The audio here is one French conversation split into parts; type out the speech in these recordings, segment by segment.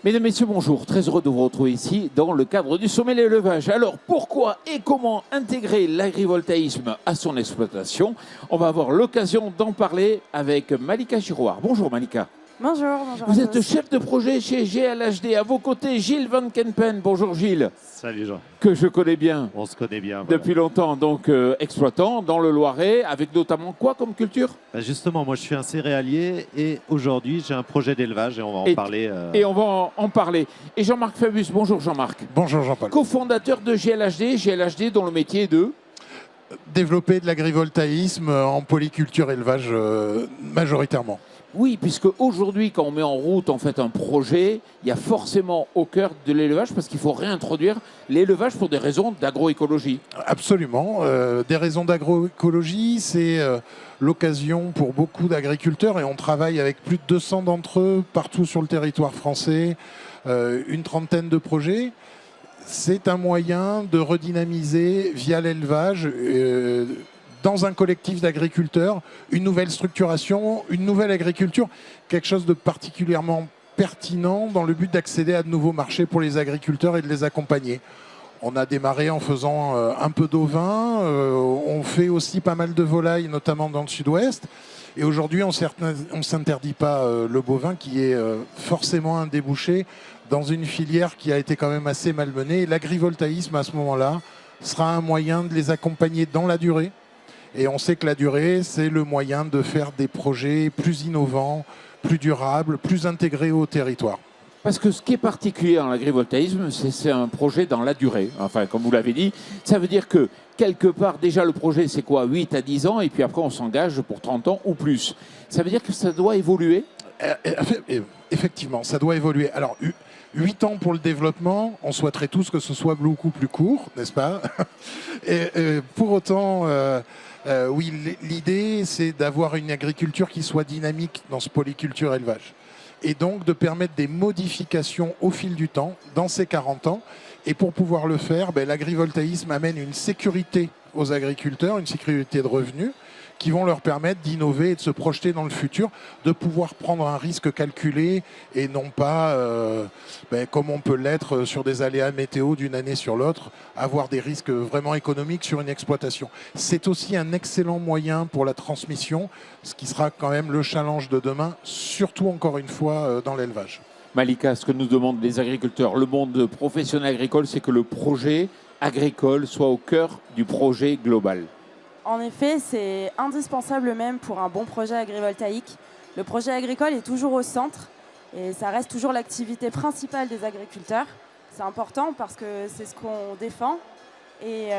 Mesdames, Messieurs, bonjour. Très heureux de vous retrouver ici dans le cadre du sommet de l'élevage. Alors, pourquoi et comment intégrer l'agrivoltaïsme à son exploitation? On va avoir l'occasion d'en parler avec Malika Giroir. Bonjour Malika. Bonjour, bonjour. Vous êtes chef de projet chez GLHD. À vos côtés, Gilles Van Kempen. Bonjour Gilles. Salut Jean. Que je connais bien. On se connaît bien. Voilà. Depuis longtemps, donc exploitant dans le Loiret, avec notamment quoi comme culture? Justement, moi je suis un céréalier et aujourd'hui j'ai un projet d'élevage et on va en parler. Et on va en parler. Et Jean-Marc Fabius, bonjour Jean-Marc. Bonjour Jean-Paul. Co-fondateur de GLHD dont le métier est de développer de l'agrivoltaïsme en polyculture élevage majoritairement. Oui, puisque aujourd'hui, quand on met en route en fait un projet, il y a forcément au cœur de l'élevage parce qu'il faut réintroduire l'élevage pour des raisons d'agroécologie. Absolument. Des raisons d'agroécologie, c'est l'occasion pour beaucoup d'agriculteurs et on travaille avec plus de 200 d'entre eux partout sur le territoire français, une trentaine de projets. C'est un moyen de redynamiser via l'élevage dans un collectif d'agriculteurs, une nouvelle structuration, une nouvelle agriculture, quelque chose de particulièrement pertinent dans le but d'accéder à de nouveaux marchés pour les agriculteurs et de les accompagner. On a démarré en faisant un peu d'ovin, on fait aussi pas mal de volailles, notamment dans le sud-ouest. Et aujourd'hui, on ne s'interdit pas le bovin qui est forcément un débouché dans une filière qui a été quand même assez malmenée. L'agrivoltaïsme, à ce moment-là, sera un moyen de les accompagner dans la durée. Et on sait que la durée, c'est le moyen de faire des projets plus innovants, plus durables, plus intégrés au territoire. Parce que ce qui est particulier dans l'agrivoltaïsme, c'est un projet dans la durée. Enfin, comme vous l'avez dit, ça veut dire que quelque part, déjà le projet, c'est quoi, 8 à 10 ans, et puis après on s'engage pour 30 ans ou plus. Ça veut dire que ça doit évoluer? Effectivement, ça doit évoluer. Alors, 8 ans pour le développement, on souhaiterait tous que ce soit beaucoup plus court, n'est-ce pas? Pour autant, oui, l'idée, c'est d'avoir une agriculture qui soit dynamique dans ce polyculture élevage. Et donc de permettre des modifications au fil du temps, dans ces 40 ans. Et pour pouvoir le faire, l'agrivoltaïsme amène une sécurité aux agriculteurs, une sécurité de revenus, qui vont leur permettre d'innover et de se projeter dans le futur, de pouvoir prendre un risque calculé et non pas, comme on peut l'être sur des aléas météo d'une année sur l'autre, avoir des risques vraiment économiques sur une exploitation. C'est aussi un excellent moyen pour la transmission, ce qui sera quand même le challenge de demain, surtout encore une fois dans l'élevage. Malika, ce que nous demandent les agriculteurs, le monde professionnel agricole, c'est que le projet agricole soit au cœur du projet global. En effet, c'est indispensable même pour un bon projet agrivoltaïque. Le projet agricole est toujours au centre et ça reste toujours l'activité principale des agriculteurs. C'est important parce que c'est ce qu'on défend. Et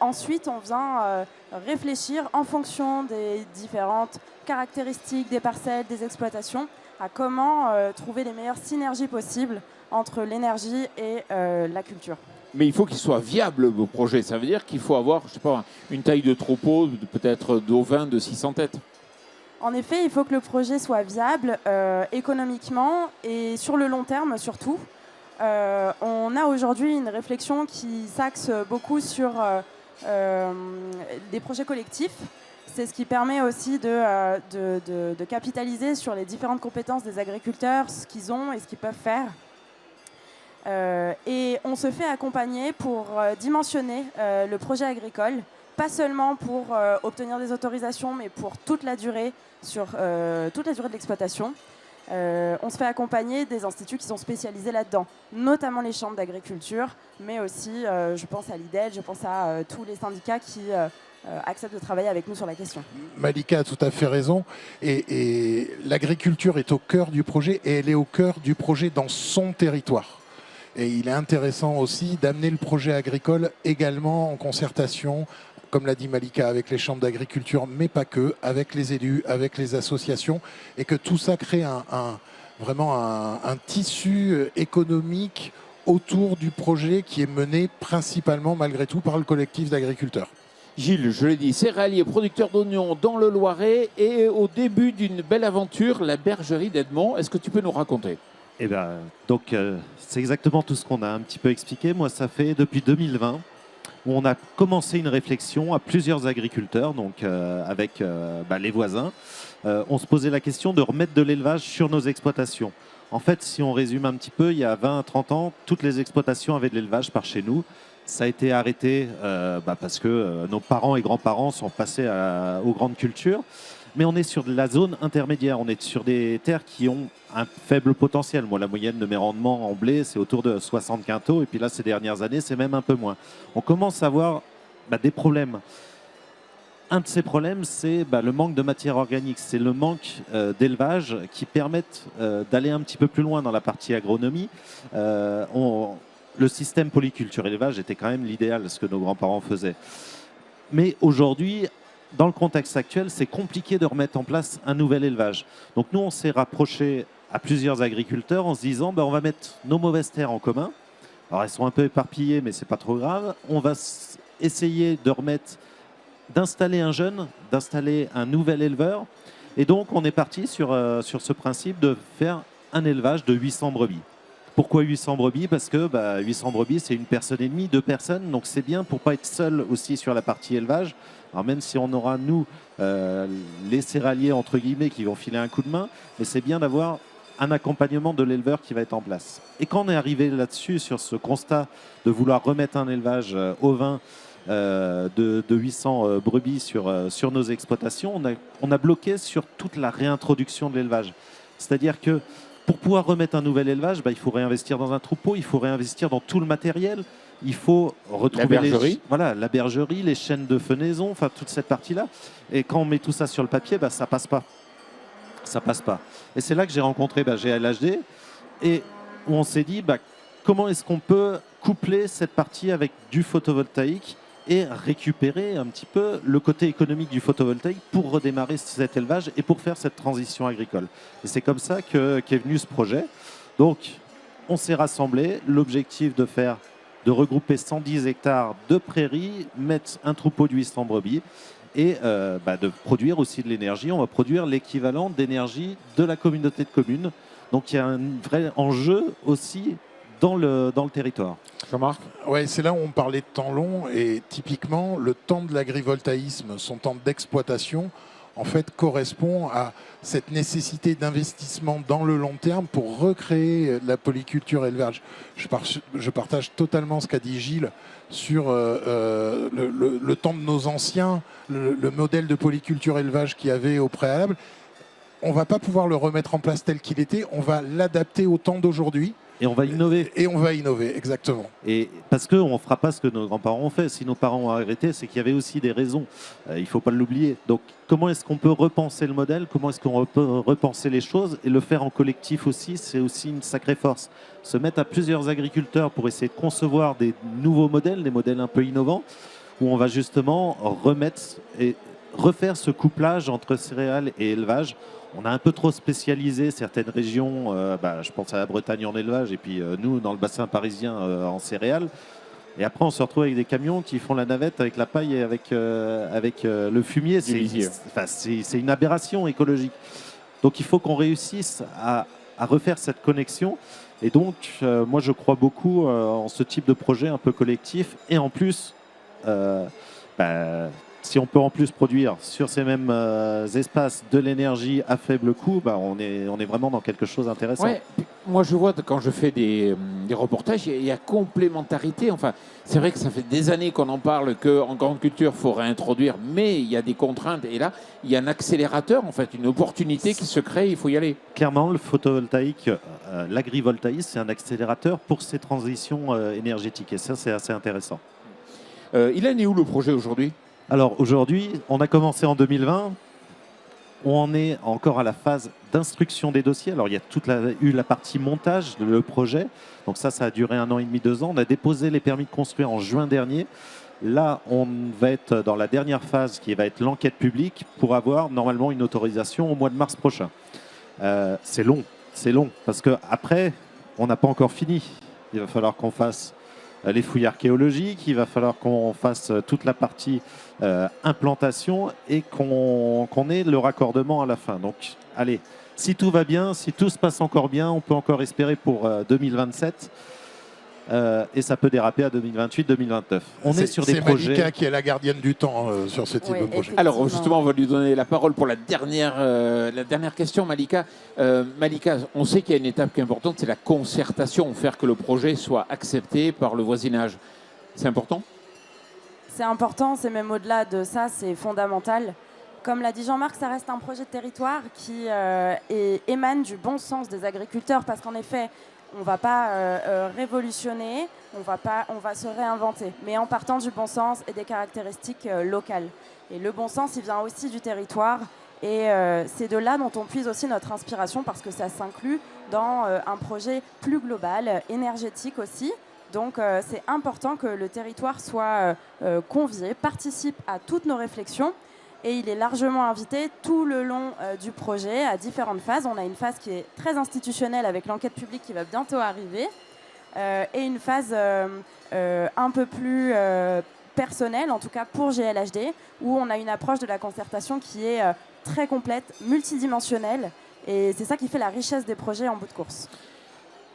ensuite, on vient réfléchir en fonction des différentes caractéristiques des parcelles, des exploitations, à comment trouver les meilleures synergies possibles entre l'énergie et la culture. Mais il faut qu'il soit viable, vos projets. Ça veut dire qu'il faut avoir, je sais pas, une taille de troupeau, peut-être d'ovins de 600 têtes. En effet, il faut que le projet soit viable économiquement et sur le long terme surtout. On a aujourd'hui une réflexion qui s'axe beaucoup sur des projets collectifs. C'est ce qui permet aussi de capitaliser sur les différentes compétences des agriculteurs, ce qu'ils ont et ce qu'ils peuvent faire. Et on se fait accompagner pour dimensionner le projet agricole, pas seulement pour obtenir des autorisations, mais pour toute la durée, sur toute la durée de l'exploitation. On se fait accompagner des instituts qui sont spécialisés là-dedans, notamment les chambres d'agriculture, mais aussi, je pense à l'IDEL, je pense à tous les syndicats qui acceptent de travailler avec nous sur la question. Malika a tout à fait raison. Et l'agriculture est au cœur du projet et elle est au cœur du projet dans son territoire. Et il est intéressant aussi d'amener le projet agricole également en concertation, comme l'a dit Malika, avec les chambres d'agriculture, mais pas que, avec les élus, avec les associations, et que tout ça crée vraiment un tissu économique autour du projet qui est mené principalement, malgré tout, par le collectif d'agriculteurs. Gilles, je l'ai dit, céréalier, producteur d'oignons dans le Loiret et au début d'une belle aventure, la bergerie d'Edmond. Est-ce que tu peux nous raconter? C'est exactement tout ce qu'on a un petit peu expliqué. Moi, ça fait depuis 2020 où on a commencé une réflexion à plusieurs agriculteurs, donc avec les voisins. On se posait la question de remettre de l'élevage sur nos exploitations. En fait, si on résume un petit peu, il y a 20-30 ans, toutes les exploitations avaient de l'élevage par chez nous. Ça a été arrêté parce que nos parents et grands-parents sont passés aux grandes cultures. Mais on est sur de la zone intermédiaire. On est sur des terres qui ont un faible potentiel. Moi, la moyenne de mes rendements en blé, c'est autour de 60 quintaux. Et puis là, ces dernières années, c'est même un peu moins. On commence à avoir des problèmes. Un de ces problèmes, c'est le manque de matière organique. C'est le manque d'élevage qui permettent d'aller un petit peu plus loin dans la partie agronomie. Le système polyculture-élevage était quand même l'idéal, ce que nos grands-parents faisaient. Mais aujourd'hui, dans le contexte actuel, c'est compliqué de remettre en place un nouvel élevage. Donc nous, on s'est rapproché à plusieurs agriculteurs en se disant on va mettre nos mauvaises terres en commun. Alors elles sont un peu éparpillées, mais c'est pas trop grave. On va essayer d'installer un jeune, d'installer un nouvel éleveur. Et donc on est parti sur ce principe de faire un élevage de 800 brebis. Pourquoi 800 brebis? Parce que 800 brebis, c'est une personne et demie, 2 personnes. Donc c'est bien pour pas être seul aussi sur la partie élevage. Alors même si on aura, nous, les céréaliers, entre guillemets, qui vont filer un coup de main, mais c'est bien d'avoir un accompagnement de l'éleveur qui va être en place. Et quand on est arrivé là-dessus, sur ce constat de vouloir remettre un élevage ovin de 800 brebis sur nos exploitations, on a bloqué sur toute la réintroduction de l'élevage. C'est-à-dire que pour pouvoir remettre un nouvel élevage, il faut réinvestir dans un troupeau, il faut réinvestir dans tout le matériel, il faut retrouver la bergerie, les chaînes de fenaison, enfin toute cette partie-là. Et quand on met tout ça sur le papier, ça passe pas. Ça passe pas. Et c'est là que j'ai rencontré GLHD et où on s'est dit comment est-ce qu'on peut coupler cette partie avec du photovoltaïque et récupérer un petit peu le côté économique du photovoltaïque pour redémarrer cet élevage et pour faire cette transition agricole. Et c'est comme ça qu'est venu ce projet. Donc, on s'est rassemblés. L'objectif de regrouper 110 hectares de prairies, mettre un troupeau de 800 brebis et de produire aussi de l'énergie. On va produire l'équivalent d'énergie de la communauté de communes. Donc, il y a un vrai enjeu aussi dans le territoire. Jean-Marc ? Ouais, c'est là où on parlait de temps long et typiquement le temps de l'agrivoltaïsme, son temps d'exploitation, en fait correspond à cette nécessité d'investissement dans le long terme pour recréer la polyculture élevage. Je partage totalement ce qu'a dit Gilles sur le temps de nos anciens, le modèle de polyculture élevage qu'il y avait au préalable. On ne va pas pouvoir le remettre en place tel qu'il était, on va l'adapter au temps d'aujourd'hui. Et on va innover. Et on va innover, exactement. Et parce qu'on ne fera pas ce que nos grands-parents ont fait. Si nos parents ont arrêté, c'est qu'il y avait aussi des raisons. Il ne faut pas l'oublier. Donc, comment est-ce qu'on peut repenser le modèle? Comment est-ce qu'on peut repenser les choses? Et le faire en collectif aussi, c'est aussi une sacrée force. Se mettre à plusieurs agriculteurs pour essayer de concevoir des nouveaux modèles, des modèles un peu innovants, où on va justement remettre et refaire ce couplage entre céréales et élevage. On a un peu trop spécialisé certaines régions, je pense à la Bretagne en élevage et puis nous dans le bassin parisien en céréales. Et après on se retrouve avec des camions qui font la navette avec la paille et avec le fumier. C'est une aberration écologique. Donc il faut qu'on réussisse à refaire cette connexion. Et donc moi je crois beaucoup en ce type de projet un peu collectif. Et en plus, si on peut en plus produire sur ces mêmes espaces de l'énergie à faible coût, on est vraiment dans quelque chose d'intéressant. Ouais. Moi, je vois quand je fais des reportages, il y a complémentarité. Enfin, c'est vrai que ça fait des années qu'on en parle qu'en grande culture, il faut réintroduire, mais il y a des contraintes. Et là, il y a un accélérateur, en fait, une opportunité qui se crée, il faut y aller. Clairement, le photovoltaïque, l'agrivoltaïsme, c'est un accélérateur pour ces transitions énergétiques. Et ça, c'est assez intéressant. Il en est où le projet aujourd'hui ? Alors aujourd'hui, on a commencé en 2020, on en est encore à la phase d'instruction des dossiers. Alors il y a eu la partie montage, le projet, donc ça a duré 1 an et demi, 2 ans. On a déposé les permis de construire en juin dernier. Là, on va être dans la dernière phase qui va être l'enquête publique pour avoir normalement une autorisation au mois de mars prochain. C'est long, parce qu'après, on n'a pas encore fini. Il va falloir qu'on fasse les fouilles archéologiques, il va falloir qu'on fasse toute la partie implantation et qu'on ait le raccordement à la fin. Donc, allez, si tout va bien, si tout se passe encore bien, on peut encore espérer pour 2027 et ça peut déraper à 2028-2029. On est sur des C'est projets. Malika qui est la gardienne du temps sur ce type Oui, de projet. Alors justement, on va lui donner la parole pour la dernière question, Malika. Malika, on sait qu'il y a une étape qui est importante, c'est la concertation, faire que le projet soit accepté par le voisinage. C'est important ? C'est important, c'est même au-delà de ça, c'est fondamental. Comme l'a dit Jean-Marc, ça reste un projet de territoire qui émane du bon sens des agriculteurs, parce qu'en effet, on ne va pas révolutionner, on va se réinventer, mais en partant du bon sens et des caractéristiques locales. Et le bon sens, il vient aussi du territoire, et c'est de là dont on puise aussi notre inspiration, parce que ça s'inclut dans un projet plus global, énergétique aussi. Donc c'est important que le territoire soit convié, participe à toutes nos réflexions, et il est largement invité tout le long du projet à différentes phases. On a une phase qui est très institutionnelle avec l'enquête publique qui va bientôt arriver, et une phase un peu plus personnelle, en tout cas pour GLHD, où on a une approche de la concertation qui est très complète, multidimensionnelle, et c'est ça qui fait la richesse des projets en bout de course.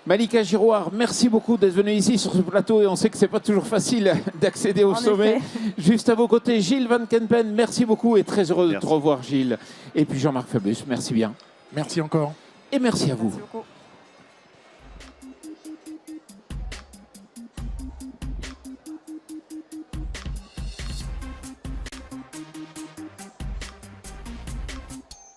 Malika Girouard, merci beaucoup d'être venue ici sur ce plateau et on sait que ce n'est pas toujours facile d'accéder au sommet. Effet. Juste à vos côtés, Gilles Van Kempen, merci beaucoup et très heureux de te Merci. revoir Gilles. Et puis Jean-Marc Fabius, merci bien. Merci encore. Et merci à vous. Merci beaucoup.